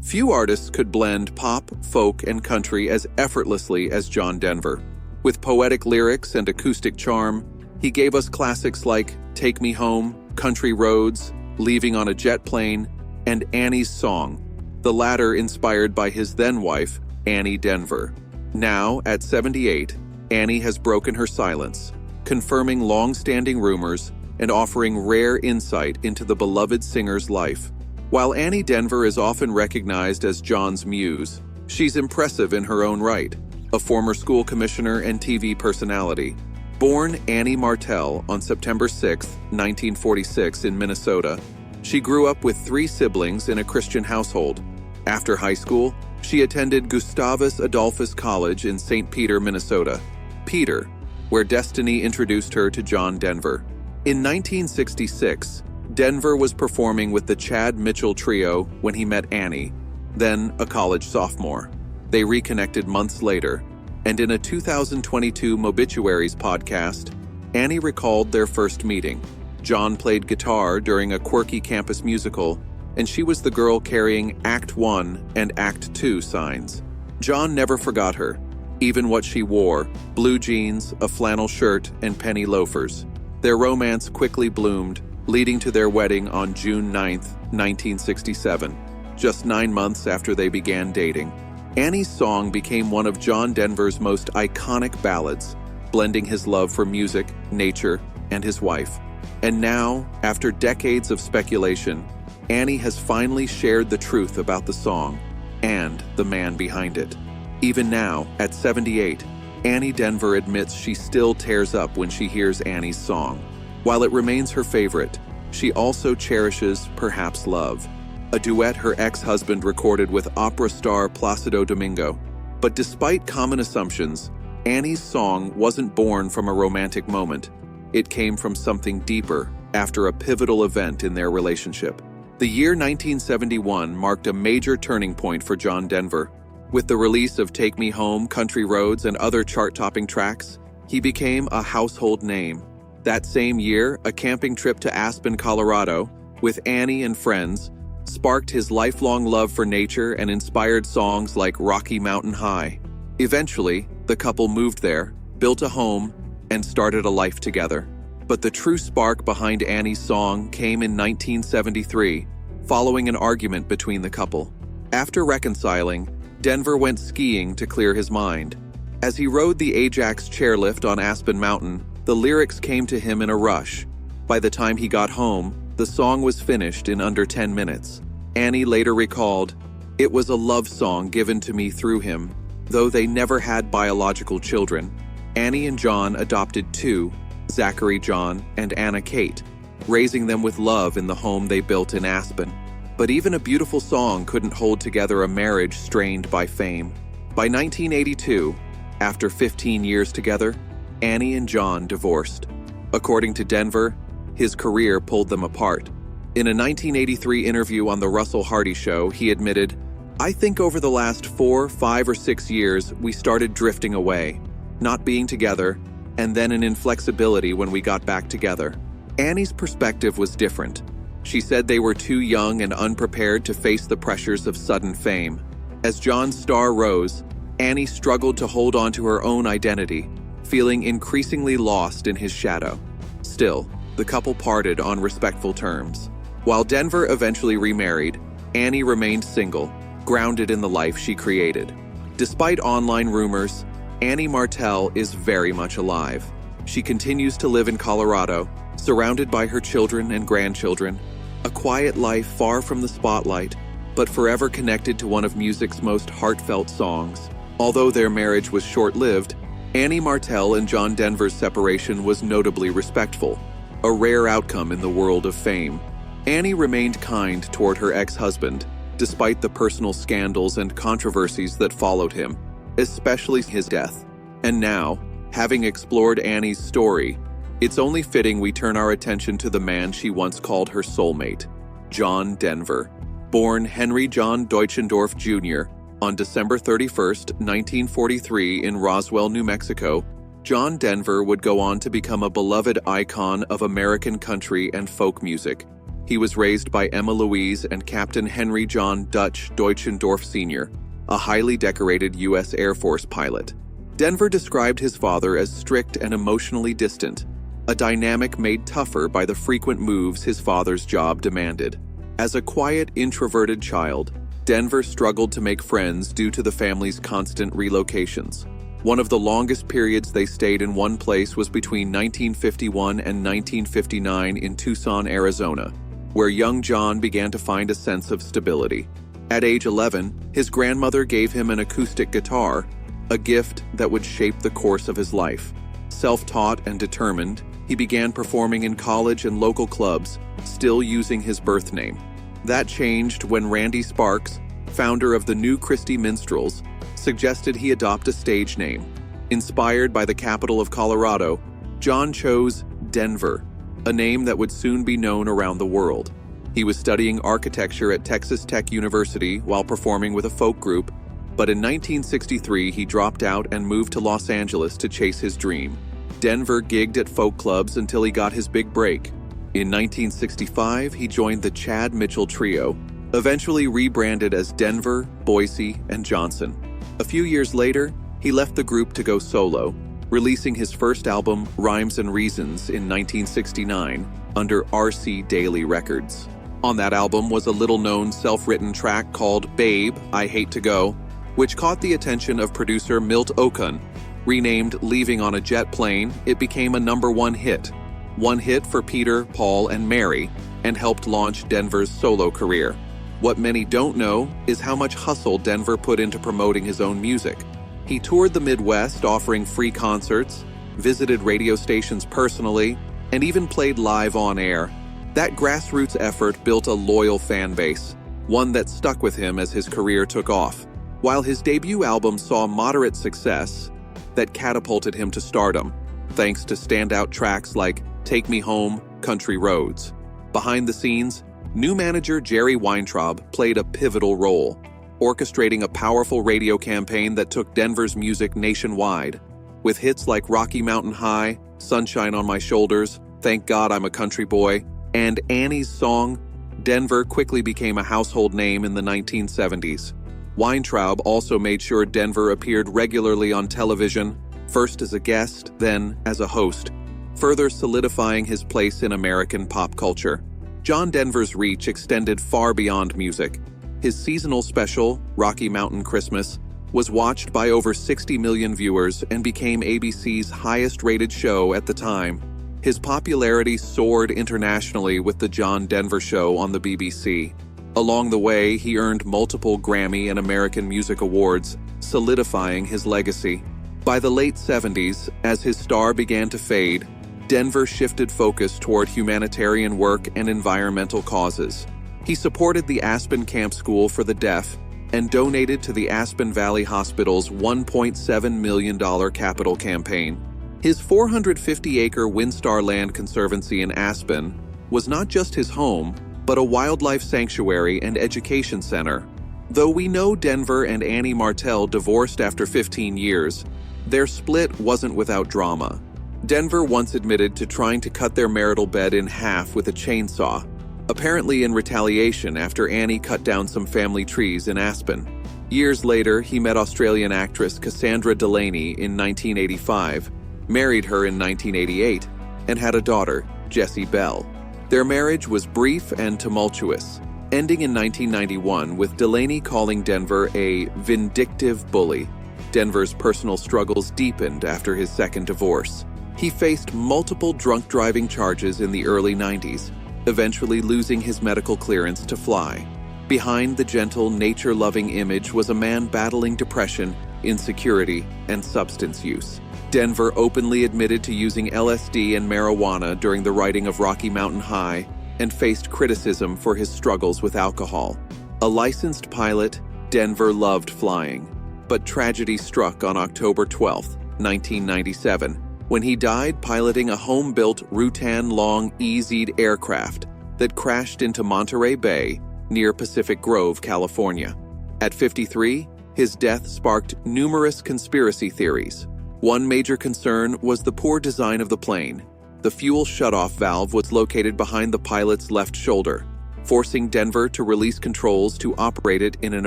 Few artists could blend pop, folk, and country as effortlessly as John Denver. With poetic lyrics and acoustic charm, he gave us classics like Take Me Home, Country Roads, Leaving on a Jet Plane, and Annie's Song, the latter inspired by his then-wife, Annie Denver. Now, at 78, Annie has broken her silence, confirming long-standing rumors and offering rare insight into the beloved singer's life. While Annie Denver is often recognized as John's muse, she's impressive in her own right, a former school commissioner and TV personality. Born Annie Martell on September 6, 1946 in Minnesota, she grew up with 3 siblings in a Christian household. After high school, she attended Gustavus Adolphus College in St. Peter, Minnesota, Peter, where destiny introduced her to John Denver. In 1966, Denver was performing with the Chad Mitchell Trio when he met Annie, then a college sophomore. They reconnected months later, and in a 2022 Mobituaries podcast, Annie recalled their first meeting. John played guitar during a quirky campus musical, and she was the girl carrying Act 1 and Act 2 signs. John never forgot her, even what she wore, blue jeans, a flannel shirt, and penny loafers. Their romance quickly bloomed, leading to their wedding on June 9, 1967, just 9 months after they began dating. Annie's Song became one of John Denver's most iconic ballads, blending his love for music, nature, and his wife. And now, after decades of speculation, Annie has finally shared the truth about the song and the man behind it. Even now, at 78, Annie Denver admits she still tears up when she hears Annie's Song. While it remains her favorite, she also cherishes Perhaps Love, a duet her ex-husband recorded with opera star Placido Domingo. But despite common assumptions, Annie's Song wasn't born from a romantic moment. It came from something deeper after a pivotal event in their relationship. The year 1971 marked a major turning point for John Denver. With the release of Take Me Home, Country Roads, and other chart-topping tracks, he became a household name. That same year, a camping trip to Aspen, Colorado, with Annie and friends, sparked his lifelong love for nature and inspired songs like Rocky Mountain High. Eventually, the couple moved there, built a home, and started a life together. But the true spark behind Annie's Song came in 1973, following an argument between the couple. After reconciling, Denver went skiing to clear his mind. As he rode the Ajax chairlift on Aspen Mountain, the lyrics came to him in a rush. By the time he got home, the song was finished in under 10 minutes. Annie later recalled, "It was a love song given to me through him. Though they never had biological children, Annie and John adopted 2, Zachary John and Anna Kate, raising them with love in the home they built in Aspen. But even a beautiful song couldn't hold together a marriage strained by fame. By 1982, after 15 years together, Annie and John divorced. According to Denver, his career pulled them apart. In a 1983 interview on The Russell Hardy Show, he admitted, "I think over the last 4, 5, or 6 years, we started drifting away, not being together, and then an inflexibility when we got back together." Annie's perspective was different. She said they were too young and unprepared to face the pressures of sudden fame. As John's star rose, Annie struggled to hold on to her own identity, feeling increasingly lost in his shadow. Still, the couple parted on respectful terms. While Denver eventually remarried, Annie remained single, grounded in the life she created. Despite online rumors, Annie Martell is very much alive. She continues to live in Colorado, surrounded by her children and grandchildren, a quiet life far from the spotlight, but forever connected to one of music's most heartfelt songs. Although their marriage was short-lived, Annie Martell and John Denver's separation was notably respectful, a rare outcome in the world of fame. Annie remained kind toward her ex-husband, despite the personal scandals and controversies that followed him, especially his death. And now, having explored Annie's story, it's only fitting we turn our attention to the man she once called her soulmate, John Denver. Born Henry John Deutschendorf Jr. on December 31, 1943 in Roswell, New Mexico, John Denver would go on to become a beloved icon of American country and folk music. He was raised by Emma Louise and Captain Henry John Dutch Deutschendorf Sr., a highly decorated U.S. Air Force pilot. Denver described his father as strict and emotionally distant, a dynamic made tougher by the frequent moves his father's job demanded. As a quiet, introverted child, Denver struggled to make friends due to the family's constant relocations. One of the longest periods they stayed in one place was between 1951 and 1959 in Tucson, Arizona, where young John began to find a sense of stability. At age 11, his grandmother gave him an acoustic guitar, a gift that would shape the course of his life. Self-taught and determined, he began performing in college and local clubs, still using his birth name. That changed when Randy Sparks, founder of the New Christie Minstrels, suggested he adopt a stage name. Inspired by the capital of Colorado, John chose Denver, a name that would soon be known around the world. He was studying architecture at Texas Tech University while performing with a folk group, but in 1963 he dropped out and moved to Los Angeles to chase his dream. Denver gigged at folk clubs until he got his big break. In 1965, he joined the Chad Mitchell Trio, eventually rebranded as Denver, Boise, and Johnson. A few years later, he left the group to go solo, releasing his first album, Rhymes and Reasons, in 1969 under RC Daily Records. On that album was a little-known self-written track called Babe, I Hate to Go, which caught the attention of producer Milt Okun. Renamed Leaving on a Jet Plane, it became a #1 hit. One hit for Peter, Paul, and Mary, and helped launch Denver's solo career. What many don't know is how much hustle Denver put into promoting his own music. He toured the Midwest offering free concerts, visited radio stations personally, and even played live on air. That grassroots effort built a loyal fan base, one that stuck with him as his career took off. While his debut album saw moderate success, that catapulted him to stardom, thanks to standout tracks like Take Me Home, Country Roads. Behind the scenes, new manager Jerry Weintraub played a pivotal role, orchestrating a powerful radio campaign that took Denver's music nationwide. With hits like Rocky Mountain High, Sunshine on My Shoulders, Thank God I'm a Country Boy, and Annie's Song, Denver quickly became a household name in the 1970s. Weintraub also made sure Denver appeared regularly on television, first as a guest, then as a host, further solidifying his place in American pop culture. John Denver's reach extended far beyond music. His seasonal special, Rocky Mountain Christmas, was watched by over 60 million viewers and became ABC's highest-rated show at the time. His popularity soared internationally with The John Denver Show on the BBC. Along the way, he earned multiple Grammy and American Music Awards, solidifying his legacy. By the late 70s, as his star began to fade, Denver shifted focus toward humanitarian work and environmental causes. He supported the Aspen Camp School for the Deaf and donated to the Aspen Valley Hospital's $1.7 million capital campaign. His 450-acre Windstar Land Conservancy in Aspen was not just his home, but a wildlife sanctuary and education center. Though we know Denver and Annie Martell divorced after 15 years, their split wasn't without drama. Denver once admitted to trying to cut their marital bed in half with a chainsaw, apparently in retaliation after Annie cut down some family trees in Aspen. Years later, he met Australian actress Cassandra Delaney in 1985, married her in 1988, and had a daughter, Jessie Bell. Their marriage was brief and tumultuous, ending in 1991 with Delaney calling Denver a vindictive bully. Denver's personal struggles deepened after his second divorce. He faced multiple drunk driving charges in the early 90s, eventually losing his medical clearance to fly. Behind the gentle, nature-loving image was a man battling depression, insecurity, and substance use. Denver openly admitted to using LSD and marijuana during the writing of Rocky Mountain High and faced criticism for his struggles with alcohol. A licensed pilot, Denver loved flying. But tragedy struck on October 12, 1997, when he died piloting a home-built Rutan-Long EZ aircraft that crashed into Monterey Bay near Pacific Grove, California. At 53, his death sparked numerous conspiracy theories. One major concern was the poor design of the plane. The fuel shutoff valve was located behind the pilot's left shoulder, forcing Denver to release controls to operate it in an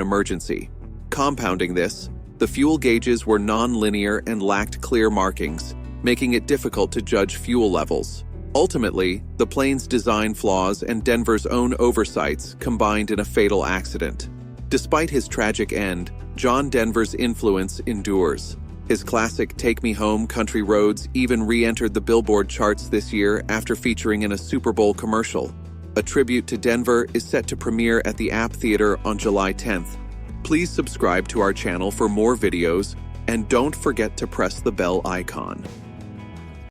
emergency. Compounding this, the fuel gauges were non-linear and lacked clear markings, making it difficult to judge fuel levels. Ultimately, the plane's design flaws and Denver's own oversights combined in a fatal accident. Despite his tragic end, John Denver's influence endures. His classic Take Me Home, Country Roads even re-entered the Billboard charts this year after featuring in a Super Bowl commercial. A tribute to Denver is set to premiere at the App Theater on July 10th. Please subscribe to our channel for more videos, and don't forget to press the bell icon.